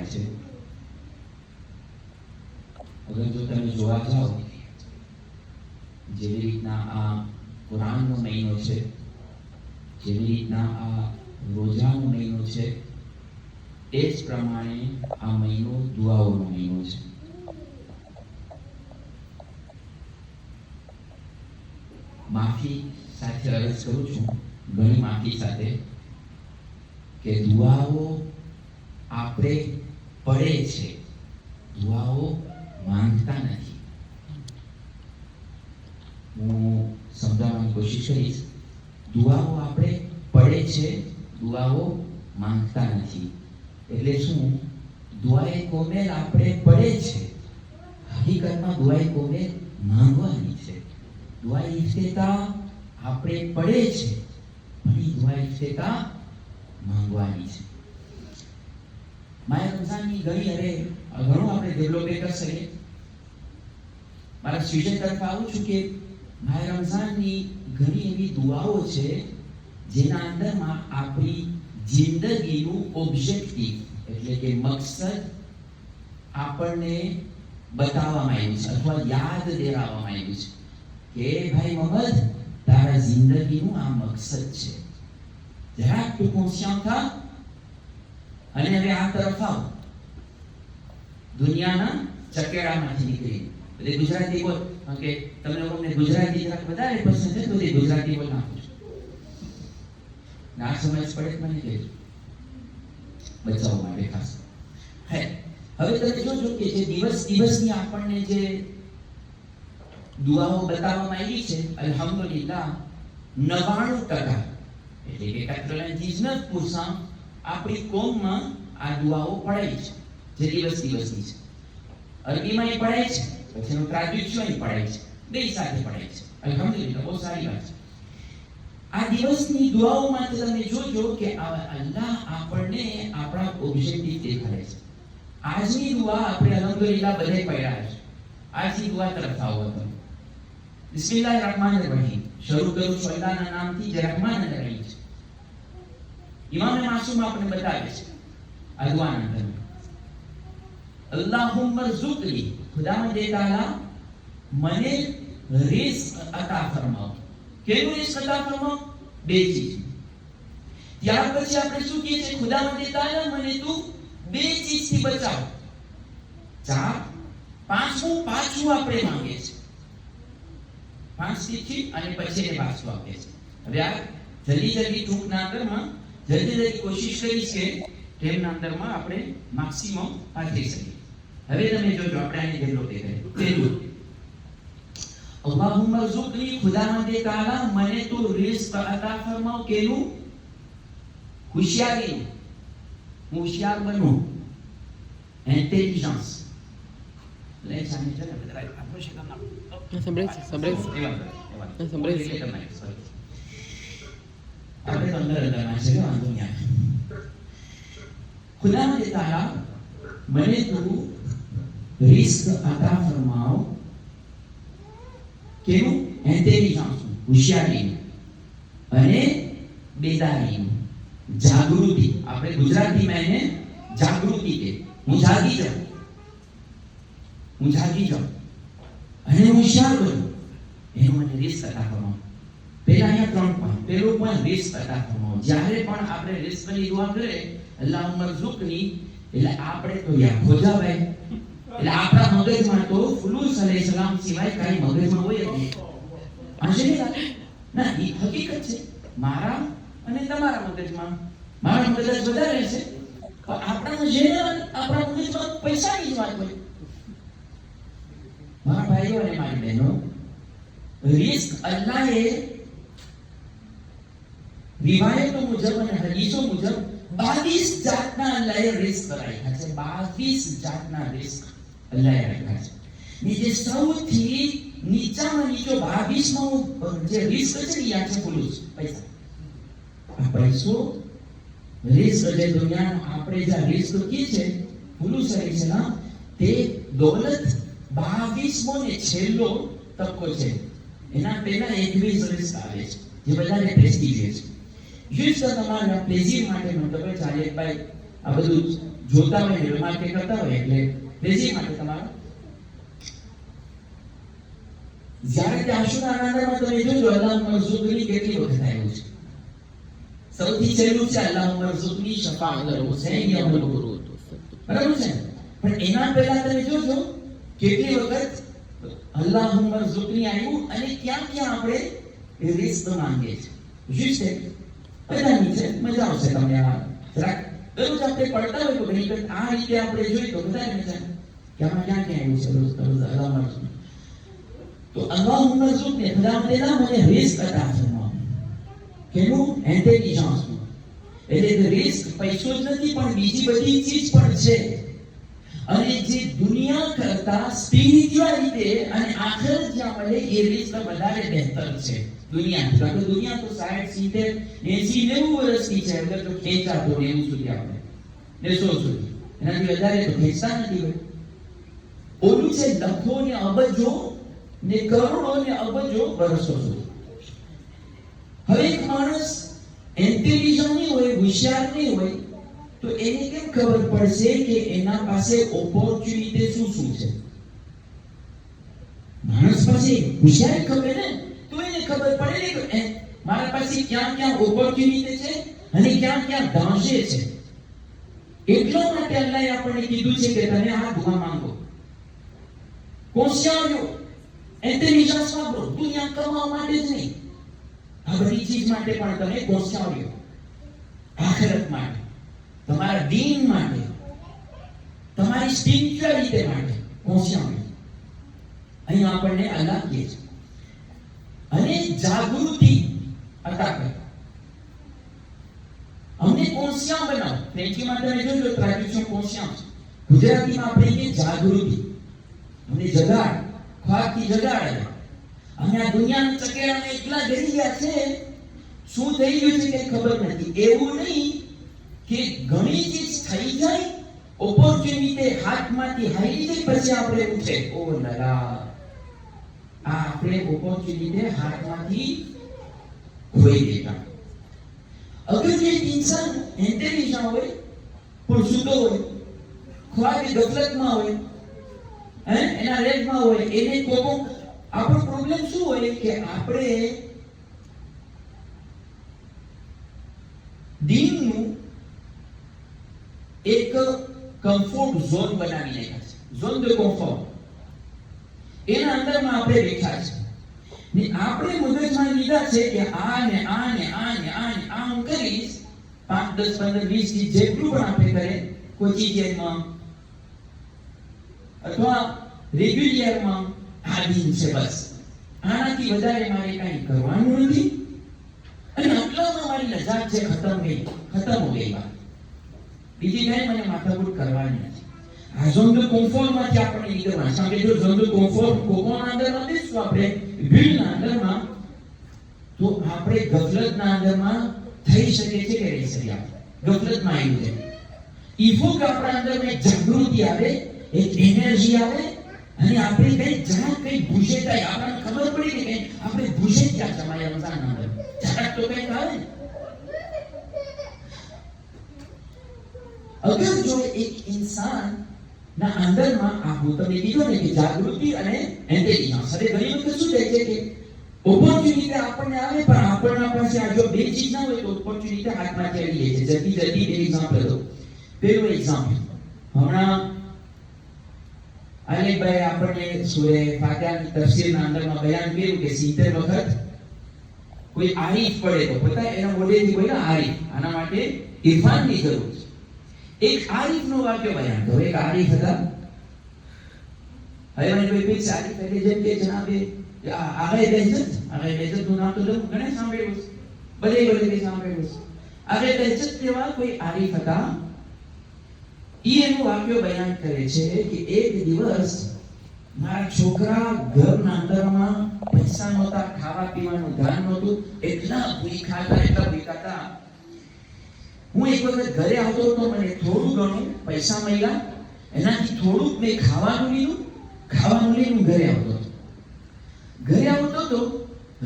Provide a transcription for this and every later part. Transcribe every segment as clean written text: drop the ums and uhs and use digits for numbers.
થાય છે. અગર જો તમે જોવા જાઓ, જેવી રીતના આ કુરાનનો મહિનો છે, જેવી રીતના આ રોજાનો મહિનો છે, એ જ પ્રમાણે આ મહિનો દુઆઓનો મહિનો છે. માફી સાથે અરજ કરું છું, ઘણી માફી સાથે, કે દુઆઓ આપણે પડે છે, દુઆઓ માંગતા નથી. હું સમજાવવાની કોશિશ કરીશ. દુઆઓ આપણે પડે છે, દુઆઓ માંગતા નથી. એટલે શું? દુઆએ કોમેલ આપણે પડે છે, હકીકતમાં દુઆએ કોમેલ માંગવાની છે. દુઆ ઇફ્તિતા આપણે પડે છે, પણ એ દુઆ ઇફ્તિતા માંગવાની છે. માય રમઝાનની ઘણું આપણે ડેવલપ કરી શકીએ. મારા સ્વીજન તરફ આવું છું કે માય રમઝાનની ઘણી એવી દુઆઓ છે જેના અંદરમાં આપણી જિંદગીનું ઓબ્જેક્ટિવ એટલે કે મકસદ આપણને બતાવવામાં આવ્યું છે અથવા યાદ દેવામાં આવ્યું છે કે ભાઈ મોહમ્મદ, તારા જિંદગીનું આ મકસદ છે. જરાક તું કોન્શિયસ થા અને હવે આ તરફ આવ, દુનિયાના ચકેડામાંથી નીકળી. એટલે ગુજરાતી બોલ, કે તમને લોકોને ગુજરાતી જરાક વધારે પસંદ છે તો તે ગુજરાતી બોલ નાખું છું. ના સમજ પડે મને કહેજો, બચાવ માટે ખાસ. હવે તમે જોજો કે જે દિવસની આપણને જે દુઆઓ બતાવવામાં આવી છે, અલ્હમ્દુલિલ્લાહ 99% એટલે કે 99% આપણી કોમમાં આ દુઆઓ પડાય છે, જે દિવસની છે. અરબીમાં એ પડાય છે, પછી એનું ટ્રાન્સલેશન પડાય છે, બે સાથે પડાય છે. અલ્હમ્દુલિલ્લાહ, બહુ સારી વાત છે. આ દિવસની દુઆઓમાં તમે જોજો કે અલ્લાહ આપણને આપણા ઓબ્જેક્ટિવ દેખાડે છે. આજની દુઆ આપણે અલ્હમ્દુલિલ્લાહ બધે પડ્યા છે. આજની દુઆ તરફ આવો તમે. બિસ્મિલ્લાહિર રહમાનિર રહીમ. શરૂ કરું છું અલ્લાહના નામથી જે રહમાન અને રહીમ છે. ઇમામ માસૂમ આપણે બતાવે છે આ દુઆના અંદર, અલ્લાહુમ્મા ઝુકલી, ખુદાવંદ તાલા મને રિઝ્ક અતા ફરમાવો. કેવું રિઝ્ક અતા ફરમાવો? બે ચીજ. ત્યાર પછી આપણે શું કહીએ છીએ? ખુદાવંદ તાલા મને તું બે ચીજથી બચાવ. ચાર, પાછું આપણે માંગે છે. 5 ચીજથી અને પછી એને પાછું આપે છે. હવે આ જલ્દી ટૂંકના અંદરમાં જલ્દી કોશિશ કરી છે કે એમના અંદરમાં આપણે મેક્સિમમ પાછી શકીએ. હવે તમે જોજો આપણે આને ડેવલપ કરીએ. પહેલું, અલ્લાહુમ્મા ઝુકની, ખુદાવંદ તાલા મને તું રિઝ્ક અતા ફરમાવ. કેનું? હોશિયારીનું. હું હોશિયાર બનું. ઇન્ટેલિજન્સ. લે સામે ચલે બધા આપણો છે કામ. Sombrece. આપણે તો અંદર છે, વાંધો નહીં. ખુદાવંદ તાલા મને તું રિઝ્ક અતા ફરમાવ. કેવું? ઇન્ટેલિજન્સ, હોશિયારી અને બેદારી, જાગૃતિ. આપણે ગુજરાતીમાં એને જાગૃતિ કે હું જાગી જાઉં અને હોશિયાર બનું. એનું મને રિસ્ક અતા ફરમાવો. પહેલા અહીંયા 3 પોઈન્ટ. પહેલું પોઈન્ટ રિસ્ક અતા ફરમાવો. જ્યારે પણ આપણે રિસ્કની દુઆ કરીએ અલ્લાહુમ્મા ઝુકની, એટલે આપણે તો યા ખોજા ભાઈ, એટલે આપણા મગજમાં તો ફુલુસ અલૈહિસ્સલામ સિવાય કાઈ મગજમાં હોય જ નહીં. ના, એ હકીકત છે. મારા અને તમારા મગજમાં મારા મગજ વધારે છે, પણ આપણા મગજમાં પૈસાની જ વાત હોય. મારા ભાઈઓ અને મારી બહેનો, રિસ્ક અલ્લાહે રિવાયતો મુજબ અને હદીસો મુજબ 22 જાતના અલ્લાહે રિસ્ક રાખ્યા છે. 22 જાતના રિસ્ક અલ્લાહે રાખ્યા છે. ને જે સૌથી નીચામાં નીચો 22માં જે રિસ્ક છે ને, આ છે ફુલુસ, પૈસા. આ પૈસો રિસ્ક જે દુનિયાનો આપણે જે રિસ્ક કી છે ફુલુસ છે ના, તે દોલત 22મો ને છેલ્લો તબકો છે. એના પહેલા 21 રિસ્ક આવે છે જે બધાને પ્રેસ્ટીજિયસ છે. juste તમારા પ્લેઝિર માટે મતલબ ચાલે ભાઈ આ બધું જોતા હોય ને માટે કરતા હોય એટલે રેસી માટે તમારો જ્યારે કે આશુરાના અંદરમાં તમે જોજો અલ્લાહ મરઝુકની કેટલી વખત આવ્યું છે. સૌથી છેલ્લું છે અલ્લાહ મરઝુકની શફાઅત હુસૈન યમલ ગુરુદ, બરાબર છે. પણ એના પહેલા તમે જોજો કેટલી વખત અલ્લાહ મરઝુકની આવ્યું અને ક્યાં ક્યાં આપણે રિસ્ક માંગીએ છીએ. juste બધાની છે, મજા આવશે તમને આ જરાક દરરોજ આપણે પડતા હોય તો ઘણી વખત આ રીતે આપણે જોઈ તો બધાને મજા કે આમાં ક્યાં ક્યાં આવ્યું છે રોજ અલ્લાહ મરઝુક. તો અલ્લાહ મરઝુકને ખુદાવંદેના મને રિસ્ક અતા ફરમાવો. કેનું? ઇન્ટેલિજન્સનું. એટલે રિસ્ક પૈસો જ નથી પણ બીજી બધી ચીજ પણ છે. અને જે દુનિયા કરતા સ્પિરિચ્યુઆલિટી અને આખર જ્યાં મળે એ રિસ્ક વધારે બહેતર છે દુનિયા. કારણ કે દુનિયા તો 60 70 80 90 વર્ષની છે. અગર તો ખેંચા તો 90 સુધી આપણે ને 100 સુધી એનાથી વધારે તો ખેંચતા નથી હોય. ઓલું છે લખો ને અબજો ને કરોડો ને અબજો વર્ષો સુધી. હવે એક માણસ ઇન્ટેલિજન્ટ નહીં હોય, હોશિયાર નહીં હોય તો એને કેમ ખબર પડશે કે એના પાસે ઓપોર્ચ્યુનિટી શું છે? માણસ પાસે હોશિયારી ખબર ને તો એને ખબર પડે ને કે મારા પાસે ક્યાં ક્યાં ઓપોર્ચ્યુનિટી છે અને ક્યાં ક્યાં દાંશે છે. એટલા માટે અલ્લાહે આપણને કીધું છે કે તમે આ દુઆ માંગો. કોશિયારો ઇન્ટેલિજન્સ વાપરો, દુનિયા કમાવા માટે જ નહીં, આ બધી ચીજ માટે પણ તમે કોશિયારો, આખિરત માટે, તમારા દીન માટે, તમારી સ્પિરિચ્યુઆલિટી માટે કોશિયારો. અહીં આપણને અલ્લાહ કહે છે અને જાગૃતિ અતા કરે. અમને કોશિયા બનાવો. ફ્રેન્ચીમાં તમે જોજો ટ્રેડિશન કોશિયા, ગુજરાતીમાં આપણે કહીએ જાગૃતિ. અમને જગાડ, ખ્વાબથી જગાડે. અમે આ દુનિયાના ચકેડામાં એટલા ડરી ગયા છે, શું થઈ ગયું છે કે ખબર નથી. એવું નહીં કે ઘણી ચીજ થઈ જાય, ઓપોર્ચ્યુનિટી હાથમાંથી હારી જાય પછી આપણે ઉઠે ઓ લલા, આ આપણે ઓપોર્ચ્યુનિટી હાથમાંથી ખોઈ દેતા. અગર જે ઇન્સાન ઇન્ટેલિજન્ટ હોય પણ સૂતો હોય, ખ્વાબે ગફલતમાં હોય, એના રેડમાં હોય, એને કોકો આપણો પ્રોબ્લેમ શું હોય કે આપણે દીનનું એક કમ્ફર્ટ ઝોન બનાવી નાખ્યા છે, ઝોન de confort. એના અંદરમાં આપણે બેઠા છે ને આપણે મગજમાં લીધા છે કે આ ને આ ને આ ને આ ને આ હું કરીશ 5 10 15 20 થી જેટલું પણ આપણે કરે કોચિંગમાં અથવા રેગ્યુલરમાં આ દિન છે બસ, આનાથી વધારે મારે કંઈ કરવાનું નથી અને આટલામાં મારી લજાત છે ખતમ હો ગઈ વાત. બીજી કઈ મને માથાકૂટ કરવાની નથી. આ ઝોન de confort માંથી આપણે નીકળવાનું. કારણ કે જો ઝોન de confort કોકોના અંદરમાં બેસશું આપણે, ભીડના અંદરમાં, તો આપણે ગફલતના અંદરમાં થઈ શકે છે કે રહી શકીએ. ગફલતમાં આવ્યું છે ઈફો કે આપણા અંદરમાં એક જાગૃતિ આવે, એક એનર્જી આવે અને આપણે કઈ જરાક કઈ ભૂસે થાય, આપણને ખબર પડી કે આપણે ભૂસે ક્યાં જમાયા રમઝાનના અંદર જરાક તો કઈ આવે. અગર જો એક ઇન્સાન ના અંદરમાં આ હું તમને કીધું ને કે જાગૃતિ અને ઇન્ટેલિજન્સ. હવે ઘણી વખત શું થાય છે કે ઓપોર્ચ્યુનિટી આપણને આવે પણ આપણા પાસે આ જો બે ચીજ ના હોય તો ઓપોર્ચ્યુનિટી હાથમાંથી આવી જાય છે. જલ્દી બે એક્ઝામ્પલ દો. પહેલું એક્ઝામ્પલ, હમણાં અલીભાઈ આપણને સૂરે ફાતિહાની તફસીરના અંદરમાં બયાન કર્યું કે 70 વખત કોઈ આરીફ પડે તો પતા એના મોઢેથી કોઈ આરીફ, આના માટે ઇરફાનની જરૂર છે. એક આરીફનું વાક્ય બયાન કરો. એક આરીફ હતા. હવે મને કોઈ પીછે આરીફ એટલે જેમ કે જનાબે આગે બેજતનું નામ તો ઘણે સાંભળ્યું છે, બધે સાંભળ્યું છે. આગે બેજત જેવા કોઈ આરીફ હતા. એનું વાક્ય બયાન કરે છે કે એક દિવસ મારા છોકરા ઘરના અંદરમાં પૈસા નહોતા, ખાવા પીવાનું ધ્યાન નહોતું, એટલા ભૂખા હતા. હું એક વખત ઘરે આવતો હતો, મને થોડું ઘણું પૈસા મળ્યા, એનાથી થોડુંક મેં ખાવાનું લઈને ઘરે આવતો હતો.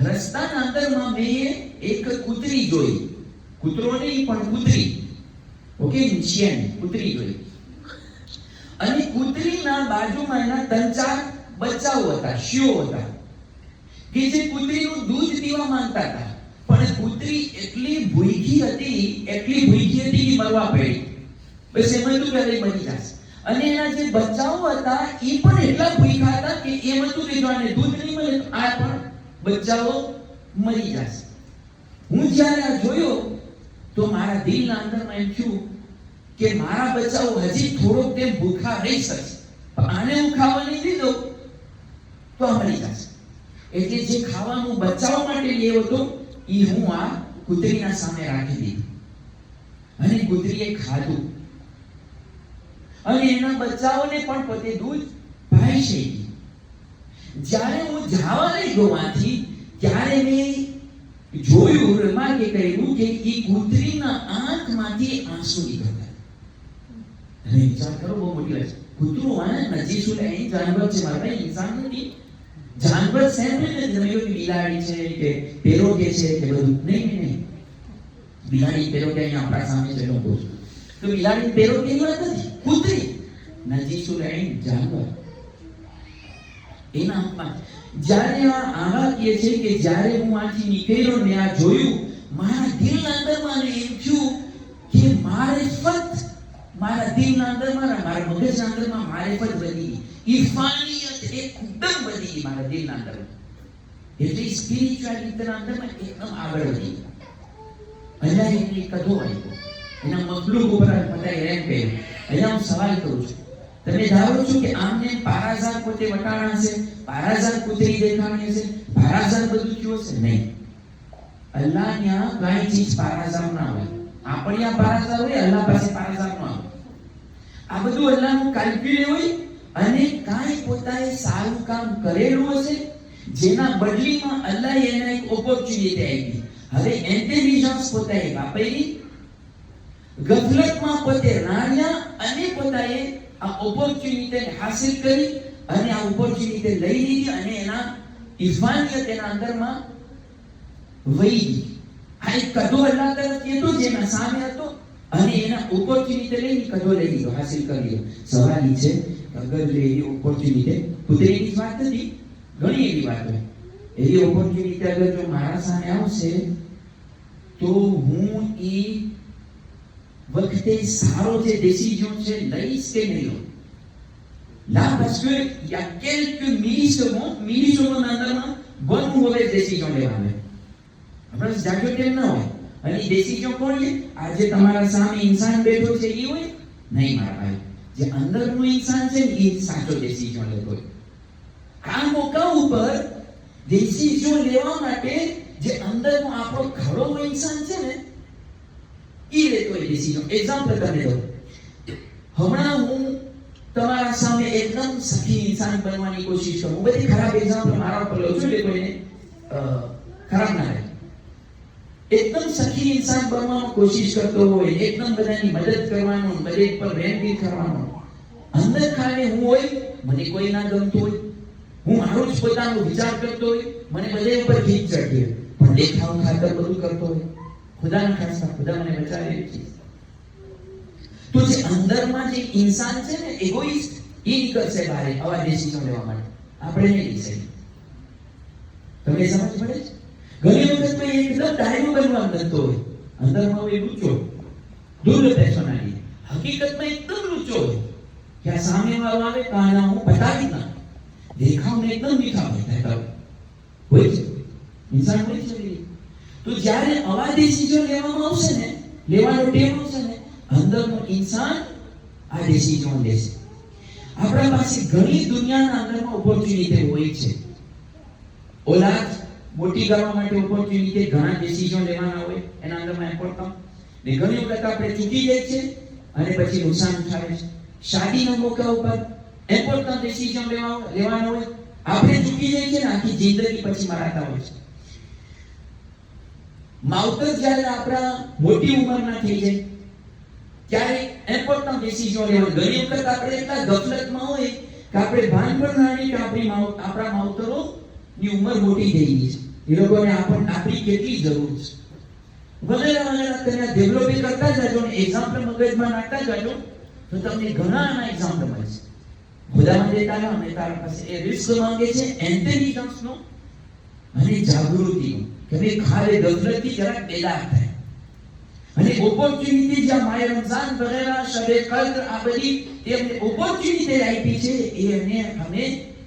રસ્તાના અંદરમાં મેં એક કૂતરી જોઈ, કૂતરો નહીં પણ કૂતરી. ઓકે, શિયાળ કૂતરી જોઈ, અને કૂતરીના બાજુમાં એના 3-4 બચ્ચાઓ હતા, શિયો હતા, કે જે કૂતરીનું દૂધ પીવા માંગતા હતા. પણ કૂતરી એટલી ભૂખી હતી કે મરવા પડી. બસ એમ હતું કે હવે મરી જશે. અને એના જે બચ્ચાઓ હતા એ પણ એટલા ભૂખા હતા કે એમ હતું કે જો આને દૂધ નહીં મળે તો આ પણ બચ્ચાઓ મરી જશે. હું જ્યારે આ જોયો તો મારા દિલના અંદરમાં એમ થયું કે મારા બચ્ચાઓ હજી થોડોક ટાઈમ ભૂખા રહી શકશે, પણ આને હું ખાવા નહીં દીધો તો આ મરી જશે. એટલે જે ખાવાનું બચ્ચાઓ માટે લેવો હતો એ હું આ કૂતરીના સામે રાખી દીધું, અને કૂતરીએ ખાધું, અને એના બચ્ચાઓને પણ પોતે દૂધ પાઈ શકી. જ્યારે હું જવા લાગ્યો માંથી, ત્યારે મેં જોયું, રમાકે કહ્યું કે એ કૂતરીના આંખમાંથી આંસુ નીકળતા. અને વિચાર કરો, બહુ મોટી વાત છે. કૂતરું આ નજી શું લે, જાનવર છે મારા ભાઈ, ઇન્સાન નથી. જાનવર સેમ્પલ નથી. તમે કહો કે બિલાડી છે કે પેરોકે છે કે બધું, નહીં. બિલાડી પેરોકે અહીંયા આપણા સામે છે લોકો, તો બિલાડી પેરોકે ની વાત નથી. કૂતરી નજી શું લે, જાનવર, એના આંખમાં જ્યારે આવા કહે છે કે જ્યારે હું આથી નીકળ્યો ને આ જોયું, મારા દિલના અંદરમાં એમ થયું કે મારા દિલના અંદરમાં, મારા મગજના અંદરમાં મારેફત વધી ગઈ, ઈરફાનિયત એકદમ વધી ગઈ મારા દિલના અંદરમાં. એટલે સ્પિરિચ્યુઆલિટીના અંદરમાં એકદમ આગળ વધી ગઈ. અહીંયા એની કથો આવી, એના મખલુક ઉપર બધાએ એમ કહ્યું. અહીંયા હું સવાલ કરું છું, તમે ધારો છો કે આમને પારાઝાર પોતે વટાણા છે, પારાઝાર કૂતરી દેખાણી છે, પારાઝાર બધું થયું છે? નહીં. અલ્લાહ ત્યાં કઈ ચીજ પારાઝાર ના હોય. આપણે આ પારાઝાર હોય, અલ્લાહ પાસે પારાઝાર ના હોય. આ બધું અલ્લાહનું કાલ્ક્યુલેટ હોય, અને કાંઈ પોતાએ સારું કામ કરેલું હશે, જેના બદલીમાં અલ્લાહ એને એક ઓપોર્ચ્યુનિટી આપી. હવે ઇન્ટેલિજન્સ પોતાએ વાપરી, ગફલતમાં પોતે રાણ્યા, અને પોતાએ આ ઓપોર્ચ્યુનિટી હાસિલ કરી, અને આ ઓપોર્ચ્યુનિટી લઈ લીધી, અને એના ઇરફાનિયત એના અંદરમાં વહી ગઈ. આ એક કદો અલ્લાહ તરફથી હતો જેના સામે હતો, અને એના ઓપોર્ચ્યુનિટી લઈને કદો લઈ લીધો, હાસિલ કરી લીધો. સવાલ એ છે કે અગર જો એવી ઓપોર્ચ્યુનિટી, કુદરતી વાત નથી, ઘણી એવી વાત હોય, એવી ઓપોર્ચ્યુનિટી અગર જો મારા સામે આવશે તો હું એ વખતે સારો જે ડિસિઝન છે લઈશ કે નહીં લઉં? Là, parce que il y a quelques millisecondes અંદરમાં બનવું હવે ડિસિઝન લેવાનું. આપણે જાગ્યો કેમ ના હોય, અને ડિસિઝન કોણ લે? આજે તમારા સામે ઇન્સાન બેઠો છે એ હોય? નહીં મારા ભાઈ, જે અંદરનો ઇન્સાન છે ને એ સાચો ડિસિઝન લેતો હોય. આ મોકા ઉપર ડિસિઝન લેવા માટે જે અંદરનો આપણો ખરો ઇન્સાન છે ને એ લેતો હોય ડિસિઝન. એક્ઝામ્પલ તમને દઉં. હમણાં હું તમારા સામે એકદમ સખી ઇન્સાન બનવાની કોશિશ કરું. બધી ખરાબ એક્ઝામ્પલ મારા ઉપર લઉં છું, એટલે કોઈને ખરાબ ના લાગે. એકદમ સખી ઇન્સાન બનવાની કોશિશ કરતો હોય, એકદમ બધાની મદદ કરવાનો, બધે પર રેન્ડી કરવાનો, અંદર ખાલી હું હોય, મને કોઈ ના ગમતું હોય, હું મારું જ પોતાનો વિચાર કરતો હોય, મને બધે ઉપર ખીચ ચડતી હોય, પણ દેખાવ ખાતર બધું કરતો હોય, ખુદાના ખાસ્તા ખુદા મને બચાવે છે. તો જે અંદરમાં જે ઇન્સાન છે ને, એગોઇસ્ટ, એ નીકળશે બહાર આવા ડિસિઝન લેવા માટે. આપણે નહીં ડિસાઈડ. તમને સમજ પડે છે? ઘણી વખત તો એકદમ ડાયરો બનવા માંગતો હોય, અંદરમાં હોય લુચ્ચો, દૂર પર્સનાલિટી, હકીકતમાં એકદમ લુચ્ચો હોય કે આ સામે વાળો આવે કાના હું બતાવી ના, દેખાવને એકદમ મીઠા હોય છે, ઇન્સાન હોય છે. તો જ્યારે આવા ડિસિઝન લેવામાં આવશે ને, લેવાનો ટેમ આવશે ને, અંદરનો ઇન્સાન આ ડિસિઝન લેશે. આપણા પાસે ઘણી દુનિયાના અંદરમાં ઓપોર્ચ્યુનિટી હોય છે. ઓલાદ મોટી કરવા માટે ઓપોર્ચ્યુનિટી, ઘણા ડિસિઝન લેવાના હોય એના અંદરમાં ઇમ્પોર્ટન્ટ, ને ઘણી વખત આપણે ચૂકી જાય છે અને પછી નુકસાન ઉઠાવે છે. શાદીના મોકા ઉપર ઇમ્પોર્ટન્ટ ડિસિઝન લેવાના હોય, આપણે ચૂકી જાય છે ને આખી જિંદગી પછી મરાતા હોય છે. માવતર જ્યારે આપણા મોટી ઉંમરના થઈ જાય ત્યારે ઇમ્પોર્ટન્ટ ડિસિઝન લેવા. ઘણી વખત આપણે એટલા ગફલતમાં હોય કે આપણે ભાન પણ ના રહે કે આપણા માવતરો ની ઉંમર મોટી થઈ ગઈ છે, એ લોકોને આપણી કેટલી જરૂર છે. વગેરે વગેરે તમે ડેવલપિંગ કરતા જાજો ને એક્ઝામ્પલ મગજમાં નાખતા જાજો તો તમને ઘણા આના એક્ઝામ્પલ મળશે. ખુદાવંદે તાલા અને તારા પાસે એ રિસ્ક માંગે છે ઇન્ટેલિજન્સનો અને જાગૃતિનો કે ભાઈ ખાલી ગફલતથી જરાક બેદાર થાય અને ઓપોર્ચ્યુનિટી જ્યાં માય રમઝાન વગેરે શબે કદ્ર આ બધી એમને ઓપોર્ચ્યુનિટી આપી છે એ અમે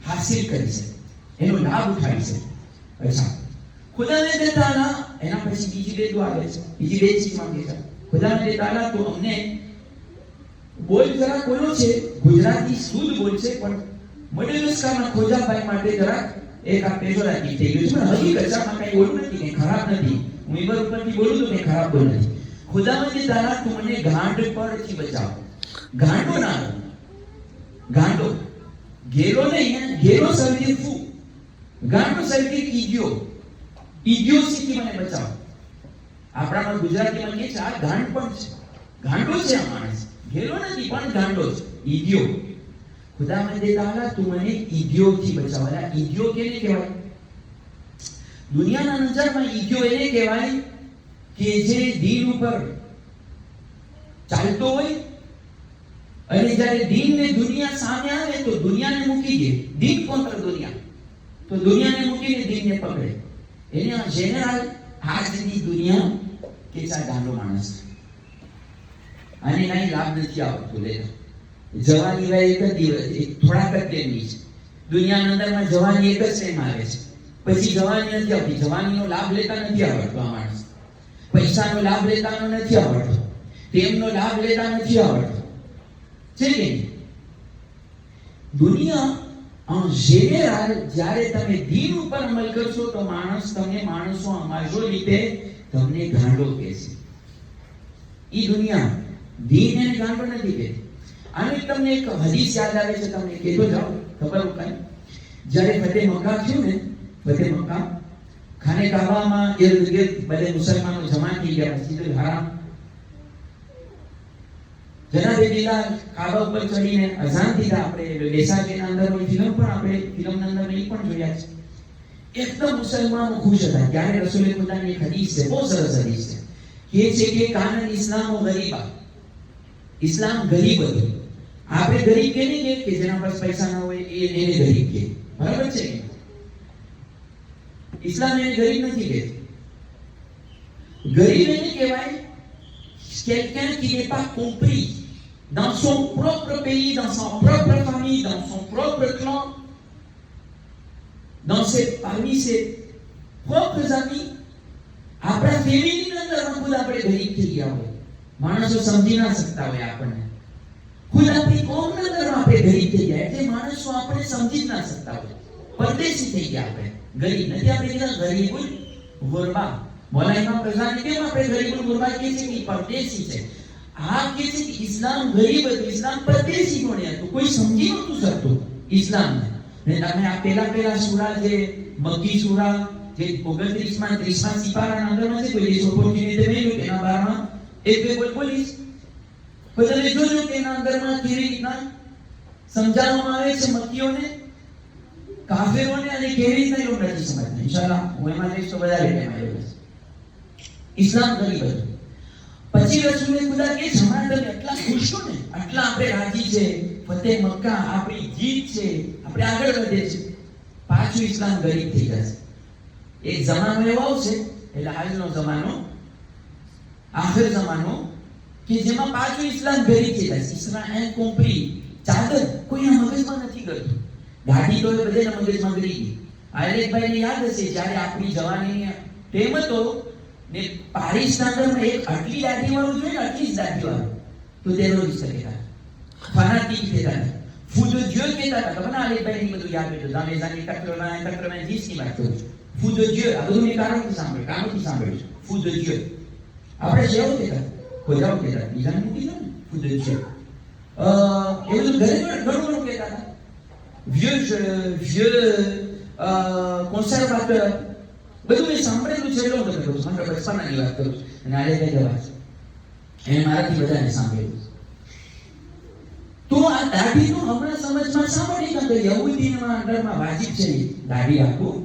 હાસિલ કરી છે, એનો લાભ ઉઠાવી છે. અચ્છા, ખુદાવંદે તાલા એના પછી બીજી બે દુઆ આવે છે, બીજી બે ચીજ માંગે છે. ખુદાવંદે તાલા તો અમને બોલ જરા બોલો છે ગુજરાતી શુદ્ધ બોલ છે પણ મડેલસ્કાના ખોજાભાઈ માટે જરા એક આ પેજોરાટી થઈ ગયું છે. પણ હકીકત માં કઈ બોલું નથી, કઈ ખરાબ નથી. હું ઈબર ઉપરથી બોલું તો કઈ ખરાબ બોલ નથી. ખુદાવંદે તાલા તું મને ગાંડ પરથી બચાવ. ગાંડો ના ગાંડો ઘેરો નહીં, ઘેરો સર્જે ફૂ, ગાંડો સર્જે ઈડિયો, ઈડિયોસીથી મને બચાવ. આપણામાં ગુજરાતીમાં કહે છે આ ગાંડ પણ છે, ગાંડો છે આ માણસ, ઘેરો નથી પણ ગાંડો છે, ઈડિયો. ખુદાવંદે તાલા તું મને ઈડિયોથી બચાવ. આ ઈડિયો કેને કહેવાય? દુનિયાના નજરમાં ઈડિયો એને કહેવાય કે જે દીન ઉપર ચાલતો હોય અને જ્યારે દીન ને દુનિયા સામે આવે તો દુનિયાને મૂકી દે. દીન કોન્ટ્ર દુનિયા, તો દુનિયાને મૂકીને દીનને પકડે. એને જનરલ આજની દુનિયા કે આ ગાંડો માણસ આને કઈ લાભ નથી આવતો. જવાની વાય એક જ દિવસ, થોડાક જ ટાઈમની છે. દુનિયાના અંદરમાં જવાની એક જ ટાઈમ આવે છે, પછી જવાની નથી આવતી. જવાનીનો લાભ લેતા નથી આવડતો આ માણસ, પૈસાનો લાભ લેતાનો નથી આવડતો, પ્રેમનો લાભ લેતા નથી આવડતો છે કે દુનિયા en général જ્યારે તમે દીન ઉપર અમલ કરશો તો માણસો majorité તમને ગાંડો કહેશે. ઈ દુનિયા દીન અને ગાંડો નથી કહેતી. આને તમને એક હદીસ યાદ આવે છે, તમને કહેતો જાઓ. ખબર કઈ જ્યારે ફતેહ મક્કા થયું ને, ફતેહ મક્કા ખાને કાબામાં ઇર્દ ગિર્દ બધે મુસલમાનો જમા થઈ ગયા. મસ્જિદુલ હરામ જનાબે બિલાલ કાબા ઉપર ચડીને અઝાન દીધા. આપણે બેસાડીના અંદર ફિલ્મ પણ આપણે ફિલ્મના અંદર એ પણ જોયા છે. એકદમ મુસલમાનો ખુશ હતા. ત્યારે રસૂલે ખુદાની એક હદીસ છે, બહુ સરસ હદીસ છે, કે છે કે કાનન ઇસ્લામો ગરીબા, ઇસ્લામ ગરીબ હતું. આપણે ગરીબ કે નહીં કે જેના પાસે પૈસા ના હોય એને ગરીબ કે, બરાબર છે? ઇસ્લામ એને ગરીબ નથી કહેતું. ગરીબ એને કહેવાય quelqu'un qui n'est pas compris dans son propre pays, dans sa propre famille, dans son propre clan, parmi ses propres amis. આપણા ફેમિલીની અંદર ખુદ આપણે ગરીબ થઈ ગયા હોય, માણસો સમજી ના શકતા હોય આપણને. ખુદ આપણી કોમના અંદર આપણે ગરીબ થઈ ગયા એટલે માણસો આપણે સમજી જ ના શકતા હોય, પરદેશી થઈ ગયા. આપણે ગરીબ નથી, આપણે કીધા ગરીબુલ ગુરબા. મોલાઈમાં પ્રજાને કેમ આપણે ગરીબુલ ગુરબા કહે છે કે પરદેશી છે. આ કહે છે કે ઇસ્લામ ગરીબ હતું, ઇસ્લામ પરદેશી કોણે હતું, કોઈ સમજી નહોતું શકતું ઇસ્લામને. ને તમે આ પેલા સૂરા જે મક્કી સૂરા જે 29માં 30માં સિપારાના અંદરમાં છે, કોઈ દેશ ઓપોર્ચ્યુનિટી મેળવ્યું કે એના બારમાં એક બે બોલીશ. તો તમે જોજો કે એના અંદરમાં કેવી રીતના સમજાવવામાં આવે છે મક્કીઓને, કાફિરોને, અને કેવી રીતના લોકો નથી સમજતા. ઇન્શાઅલ્લાહ હું એમાં જઈશ તો વધારે ટાઈમ આવ્યો. ઇસ્લામ ગરીબ હતું. પછી રસૂલે ખુદા કે હમણાં તમે આટલા ખુશ છો ને, આટલા આપણે રાજી છે, ફતેહ મક્કા આપણી જીત છે, આપણે આગળ વધે છે, પાછું ઇસ્લામ ગરીબ થઈ જશે. એક જમાનો એવો આવશે, એટલે હાલનો જમાનો, આખર જમાનો, કે જેમાં પાછું ઇસ્લામ ગરીબ થઈ જશે. ઇસ્લામ ઇનકોમ્પ્રી, ચાદર કોઈના મગજમાં નથી કરતું. દાઢી તો બધાના મગજમાં કરી ગઈ. આયલેકભાઈને યાદ હશે જ્યારે આપણી જવાનીની ટેમ હતો ને પારિસના અંદરમાં એક આટલી દાઢી વાળું જોઈએ ને, આટલી જ દાઢી વાળું, તો ટેરરિસ્ટ કહેતા, ફનાટિક કહેતા, ફૂદ જ્યો કહેતા હતા. ખબર ના આયલેકભાઈને બધું યાદ હતું. જામે જાને 90 ની વાત કરું છું. ફૂદ જ્યો આ બધું મેં કાનોથી સાંભળ્યું. ફૂદ જ્યો આપણે જેવું કહેતા, ખોજાઓ કહેતા, બીજાને મૂકી દો ને ફૂદ જ્યો. એ બધું ઘણું કહેતા હતા. vieux conservateur, બધું મેં સાંભળેલું છે. એટલું તમે કહું છું, મારા બચપનાની વાત કરું છું. અને આ લેખે વાત એને મારાથી બધાને સાંભળેલું. તો આ દાઢીનું હમણાં સમજમાં શા માટે કાં તો યહૂદીના અંદરમાં વાજિબ છે દાઢી રાખવું.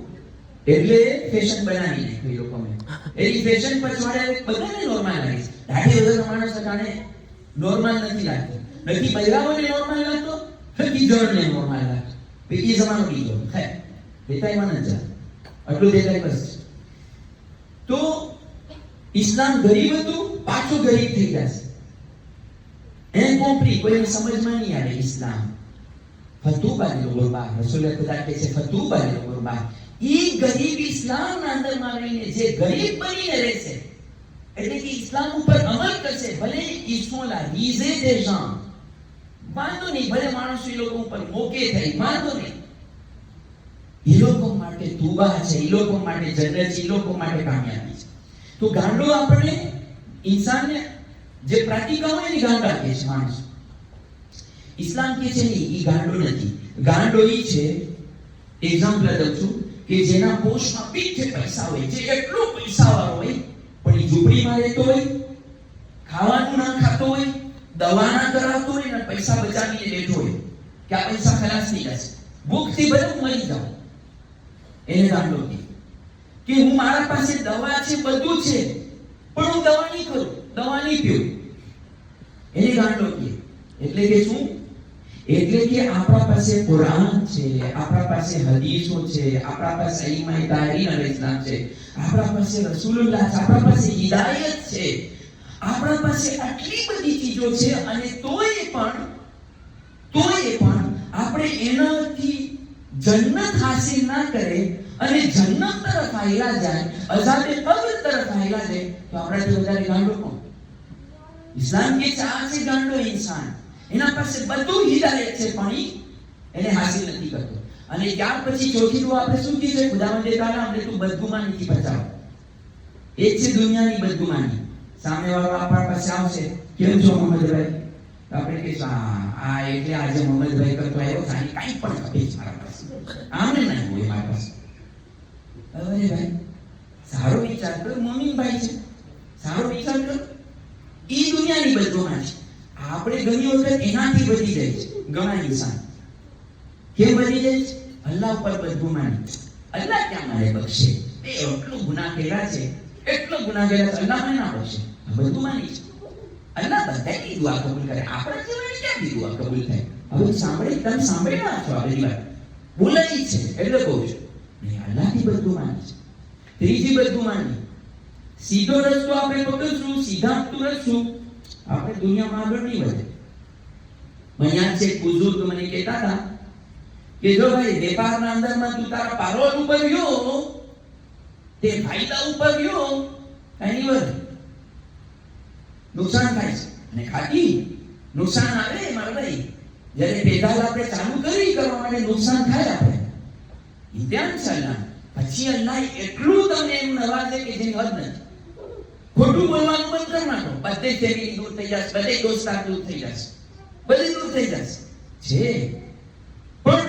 એટલે ફેશન બનાવી નાખ્યું એ લોકોએ. એની ફેશન પછવાડે બધાને નોર્મલ લાગે છે. દાઢી વગરનો માણસ અટાણે નોર્મલ નથી લાગતો. નથી બૈરાઓને નોર્મલ લાગતો, નથી જણને નોર્મલ લાગતો. બીજી જમાનો બીજો હે બેતાઈ માનન જા આટલું દેખાય બસ. તો ઇસ્લામ ગરીબ હતું, પાછું ગરીબ થઈ જશે. એમ કોમ્પ્રી કોઈને સમજમાં નહીં આવે. ઇસ્લામ ફતુબા લિલ ગુરબા, રસૂલ ખુદા કહે છે ફતુબા લિલ ગુરબા. ઈ ગરીબ ઇસ્લામના અંદરમાં રહીને જે ગરીબ બનીને રહેશે, એટલે કે ઇસ્લામ ઉપર અમલ કરશે, ભલે ઈસોલા રીઝે દે જાન, વાંધો નહીં, ભલે માણસો એ લોકો ઉપર મોકે થાય, વાંધો નહીં. એ લોકો માટે તુબા છે, એ લોકો માટે જન્નત છે, એ લોકો માટે કામયાબી છે. તો ગાંડો આપણે ઇન્સાનને જે પ્રેક્ટિકલ હોય ને ગાંડો આપે છે માણસ. ઇસ્લામ કે છે નહીં, એ ગાંડો નથી. ગાંડો એ છે, એક્ઝામ્પલ દઉં છું, કે જેના પોસ્ટમાં પીઠે પૈસા હોય, જે એટલો પૈસાવાળો હોય પણ એ ઝૂંપડીમાં રહેતો હોય, ખાવાનું ના ખાતો હોય, દવા ના કરાવતો હોય ને પૈસા બચાવીને બેઠો હોય કે આ પૈસા ખલાસ થઈ જશે, ભૂખથી ભલે હું મરી જાઉં. એને ગાંડો કે હું મારા પાસે દવા છે, બધું છે, પણ હું દવા નહીં કરું, દવા નહીં પીવું. એને ગાંડો કે. એટલે કે શું? એટલે કે આપણા પાસે કુરાન છે, આપણા પાસે હદીસો છે, આપણા પાસે ઈમામ તારીન અલૈહિસ્સલામ છે, આપણા પાસે રસૂલુલ્લાહ છે, આપણા પાસે હિદાયત છે, આપણા પાસે આટલી બધી ચીજો છે, અને તોય પણ આપણે એનાથી જન્નત હાસિલ ના કરે અને જન્નત તરફ આયલા જાય, અઝાબે કબ્ર તરફ આયલા જાય, તો આપણાથી વધારે ગાંડો કોણ? ઇસ્લામ કે ચાર છે ગાંડો ઇન્સાન. એના પાસે બધું હિદાયત છે, પણ એને હાસિલ નથી કરતો. અને ત્યાર પછી ચોથી દુઆ આપણે શું કીધું? ખુદાવંદે તાલા અમને તું બદગુમાનીથી બચાવ. એ છે દુનિયાની બદગુમાની. સામે વાળો આપણા પાસે આવશે, કેમ છો મોહમ્મદભાઈ? આપણે કહીશું આ એટલે આજે મોહમ્મદભાઈ કરતો આવ્યો છે, આની કાંઈ પણ ખપે છે મારા પાસે, આમને નહીં હોય મારા પાસે. અરે ભાઈ સારો વિચાર કરો, મોમીનભાઈ છે, સારો વિચાર કરો. એ દુનિયાની બદગુમાની છે. આપણે ઘણી વખત એનાથી વધી જાય છે. ઘણા ઇન્સાન કેમ વધી જાય છે? અલ્લાહ ઉપર બદગુમાની. અલ્લાહ ક્યાં મારે બક્ષે? એ એટલું ગુનાહ કર્યા છે, એટલો ગુનાહ કર્યા છે, અલ્લાહ મને ના બક્ષે. બદગુમાની છે. અલ્લાહ બધાની દુઆ કબૂલ કરે, આપણા જીવનની ક્યાંથી દુઆ કબૂલ થાય? હવે તમે સાંભળ્યા છો આ બધી વાત બોલાઈ છે એટલે કહું છું. નહીં, અલ્લાહની બદગુમાની છે. ત્રીજી બદગુમાની, સીધો રસ્તો આપણે પકડશું, સીધા રસ્તો આપણે દુનિયામાં આગળ નહીં વધે. મને યાદ છે એક બુઝુર્ગ મને કહેતા હતા કે જો ભાઈ વેપારના અંદરમાં તું તારા પારોલ ઉપર ગયો, તે ફાયદા ઉપર ગયો, કઈ નહીં વધે, નુકસાન થાય છે. અને ખાતી નુકસાન આવે મારા ભાઈ. જ્યારે પેદાલ આપણે ચાલુ કરવા માટે નુકસાન થાય આપણે, ઇમ્તિહાન છે અલ્લાહ. પછી અલ્લાહ એટલું તમને એમ નવાજે કે જેની હદ નથી. ખોટું બોલવાનું બંધ કરી નાખો, બધે ફેમિલી દૂર થઈ જશે, બધે દોસ્તાર દૂર થઈ જશે, બધે દૂર થઈ જશે. છે પણ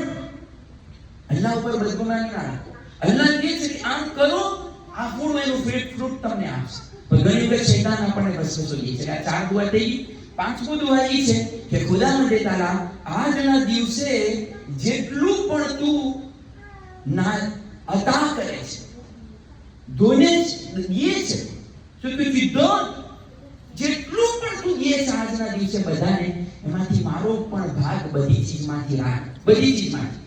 અલ્લાહ ઉપર બદગુમાની ના રાખો. અલ્લાહ કહે છે કે આમ કરો, આ ફૂડ એનું ફ્રૂટ તમને આપશે. પણ ઘણી વખત શૈતાન આપણને વસવસો દે છે. આ ચાર દુઆ થઈ ગઈ. પાંચમું દુઆ એ છે કે ખુદાવંદે તાલા આજના દિવસે જેટલું પણ તું ના અતા કરે છે, દોને દે છે, so if you don't, જેટલું પણ તું દે છે આજના દિવસે બધાને, એમાંથી મારો પણ ભાગ બધી ચીજમાંથી રાખ, બધી ચીજમાંથી.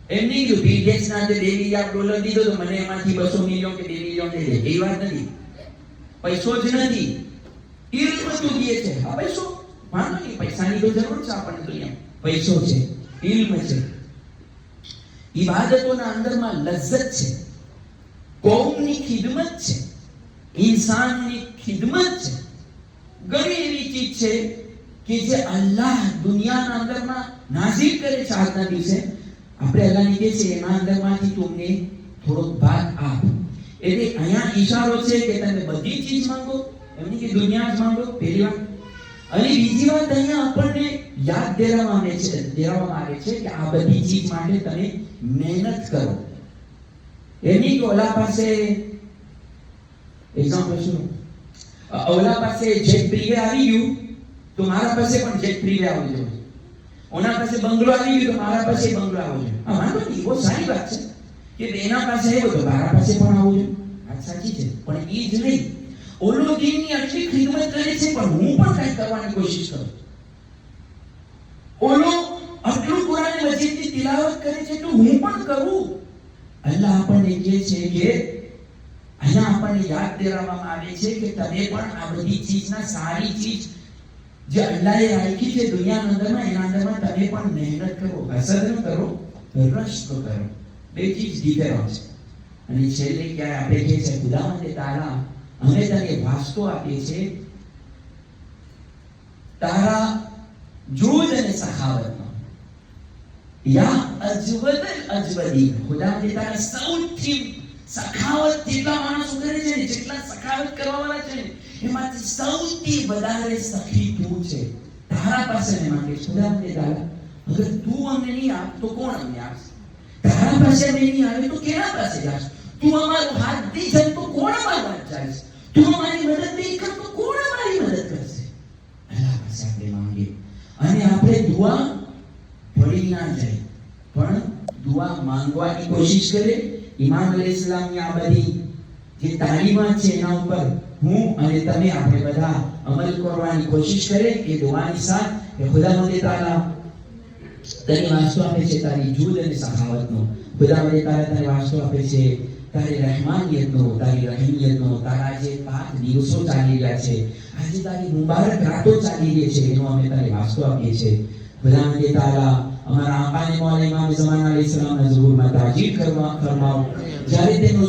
એમ નહીં કે બિલ ગેટ્સ ના $2 મિલિયન દીધો તો મને એમાંથી 200 મિલિયન કે 2 મિલિયન દે દે, એ વાત નથી. પૈસો જ નથી, ઇલ્મ તું દે છે. આ પૈસો વાંધો નહીં, પૈસાની તો જરૂર છે આપણને દુનિયામાં. પૈસો છે, ઇલ્મ છે, ઇબાદતોના અંદરમાં લજ્જત છે, કૌમની ખિદમત છે, ઇન્સાનની ખિદમત છે. ઘણી એવી ચીજ છે કે જે અલ્લાહ દુનિયાના અંદરમાં નાઝિલ કરે છે આજના દિવસે. આપણે અલ્લાહને કહે છે એના અંદરમાંથી તમને થોડોક ભાગ આપ. એટલે અહીંયા ઈશારો છે કે તમે બધી ચીજ માંગો, એમની કે દુનિયા જ માંગો, પહેલી વાત. અને બીજી વાત અહીંયા આપણને યાદ દેવામાં આવે છે કે આ બધી ચીજ માટે તમે મહેનત કરો. એની કે ઓલા પાસે એક્ઝામ્પલ શું, ઓલા પાસે જેટ પ્રીવે આવી ગયું તો મારા પાસે પણ જેટ પ્રીવે આવવું જોઈએ. ઓના પાસે બંગલો આવી ગયો તો મારા પાસે બંગલો આવવો જોઈએ. આ વાંધો નહીં, બહુ સારી વાત છે. કે એના પાસે આવ્યો તો મારા પાસે પણ આવવું જોઈએ. વાત સાચી છે, પણ એ જ નહીં. ઓલો દીનની આટલી ખિદમત કરે છે, પણ હું પણ કંઈક કરવાની કોશિશ કરું. ઓલો આટલું કુરાન મજીદની તિલાવત કરે છે તો હું પણ કરું. અલ્લાહ આપણને કહે છે કે અહીંયા આપણને યાદ દેવામાં આવે છે કે તમે પણ આ બધી ચીજના સારી ચીજ જે અલ્લાહે રાખી છે દુનિયાના અંદરમાં, એના અંદરમાં તમે પણ મહેનત કરો, હસદ ન કરો, રશ તો કરો. બે ચીજ ડિફરન્સ છે. અને છેલ્લે ક્યારે આપણે કહે છે ખુદાવંદે તારા અમે તને વાસ્તો આપીએ છે તારા જૂદ અને સખાવતનો. યા અજવદ અજવદી, ખુદાવંદે તારા સૌથી સખાવત જેટલા માણસો કરે છે ને, જેટલા સખાવત કરવાવાળા છે ને, એમાંથી સૌથી વધારે સખી તું છે. તારા પાસે ને માંગે ખુદાવંદે તારા, અગર તું અમને નહીં આપ તો કોણ અમને આપશે? તારા પાસે અમે નહીં આવે તો કેના પાસે જશે? તું અમારો હાથ દઈ જાય તો કોણ અમારો હાથ જાય? તું અમારી મદદ નહીં કર તો કોણ અમારી મદદ કરશે? અલ્લાહ પાસે આપણે માંગીએ. અને આપણે દુઆ ભળી ના જાય, પણ દુઆ માંગવાની કોશિશ કરે. ઇમામ અલૈહિસ્સલામની આ બધી જે તાલીમાત છે એના ઉપર હું અને તમે આપણે બધા અમલ કરવાની કોશિશ કરે કે દુઆની સાથ કે ખુદાવંદ તાલા તને વાસ્તો આપે છે તારી જૂદ અને સખાવતનો. ખુદાવંદ તાલા તને વાસ્તો આપે છે તારી રહેમાનિયતનો, તારી રહીમિયતનો. તારા જે પાક દિવસો ચાલી રહ્યા છે, આજે તારી મુબારક રાતો ચાલી રહી છે, એનો અમે તારી વાસ્તો આપીએ છીએ. ખુદાવંદ તાલા અમારા આપાને મૌલા ઇમામ ઝમાન અલૈહિસ્સલામના ઝુહુરમાં તાજીલ ફરમાવો. જ્યારે તેનો